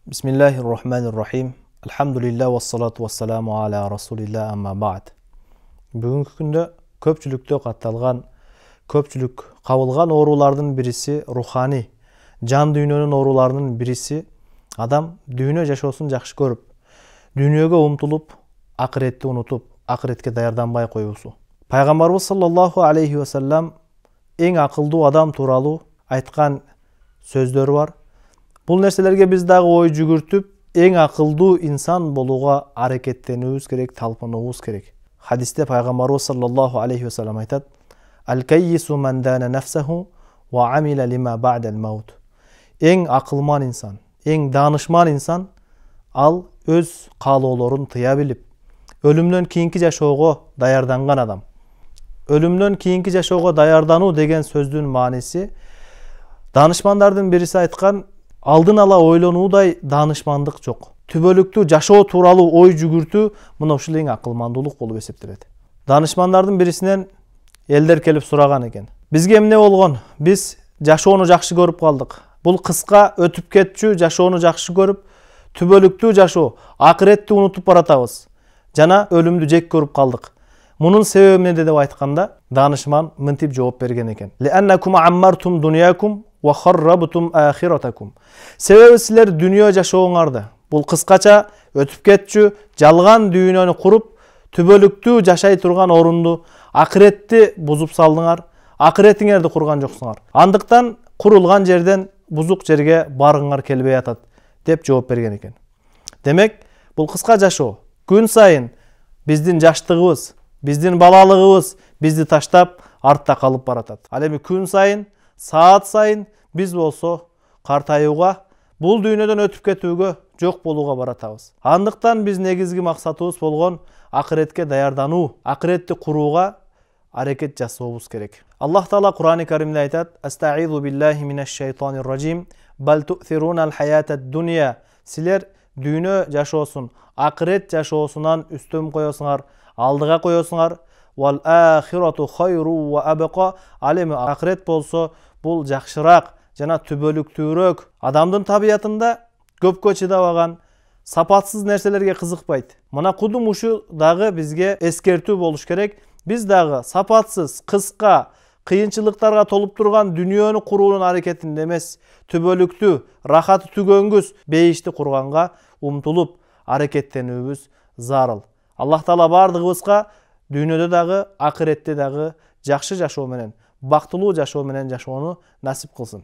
Bismillahirrahmanirrahim. Elhamdülillah ve salatu ve selamu ala Resulillah amma ba'd. Bugünkü günde köpçülükte katalgan, köpçülük kabılgan orulardan birisi ruhani. Can dünyonun orularının birisi adam dünya yaşosun jakşı görüp, dünyoga umtulup, ahiretти unutup, ahiretke dayardanbay koyusu. Peygamberimiz sallallahu aleyhi ve sellem en akıllı adam turalı aytkan sözleri var. Бұл нәрселерге біз дағы ой жүгіртіп, ең ақылды инсан болуға әрекеттенуіміз керек, талпынуымыз керек. Хадисте пайғамбарымыз саллаллаху алейхи ва саллям айтады: "Әл-каййису ман дана нафсаху ва амила лима ба'дал маут." Ең ақылман инсан, ең данышман инсан ал өз қалауларын тыя біліп, өлімнен кейінгі жашоого даярданған адам. Өлімнен кейінгі жашоого даярдану деген сөздің мааниси данышмандардың бірisi айтқан алдын ала ойлонуудай данышмандык жок. Түбөлүктүү жашоо тууралуу ой жүгүртүү мына ушул эң акылмандуулук болуп эсептелет. Данышмандардын бирисинен элдер келип сураган экен: "Бизге эмне болгон? Биз жашоону жакшы көрүп калдык. Бул кыска өтүп кетчү жашоону жакшы көрүп, түбөлүктүү жашоо, акыретти унутуп баратабыз. Жана өлүмдү жек көрүп калдык. Мунун себеби эмнеде?" деп айтканда, данышман мынтип жооп берген экен: "Ли'аннакум аммартум дуньякум ва харрабтум ахиратакум." Себеби силер дүнүйө жашооңарды, бул кыскача өтүп кетчү жалган дүйнөнү куруп, түбөлүктүү жашай турган орунду, акыретти бузуп салдыңар, акыретиңерди курган жоксуңар. Андыктан курулган жерден бузук жерге баргыңар келбей атат, деп жооп берген экен. Демек, бул кыска жашоо күн сайын биздин жаштыгыбыз, биздин балалыгыбыз бизди таштап артта калып баратат. Ал эми күн сайын, саат сайын биз болсо картаюуга, бул дүйнөдөн өтүп кетүүгө, жок болууга баратабыз. Андыктан биз негизги максатыбыз болгон акыретке даярдануу, акыретти курууга аракет жасообуз керек. Аллах Таала Кур'ан-ы Каримде айтат: "Астаизу биллахи минаш шайтанир ражим. Бал ту'сирунал хаятад дунья." Силер дүйнө жашоосун, акырет жашоосунан үстөм коесуңар, алдыга коесуңар. Вал ахирату хайру ва абqa. Ал эми акырет болсо, бул жакшыраак жана түбөлүктүүрөөк. Адамдын табиятында көпкө чыдабаган, сапатсыз нерселерге кызыкпайт. Мына кудум ушу дагы бизге эскертүү болуш керек. Биз дагы сапатсыз, кыска, кыйынчылыктарга толуп турган дүйнөнү куруунун аракетинде эмес, түбөлүктүү, рахаты түгөнгүс бейишти курганга умтулуп аракеттенүүбүз зарыл. Аллах Таала бардыгыбызга дүйнөдө дагы, акыретте дагы жакшы жашоо менен, бактылуу жашоо менен жашоону насип кылсын.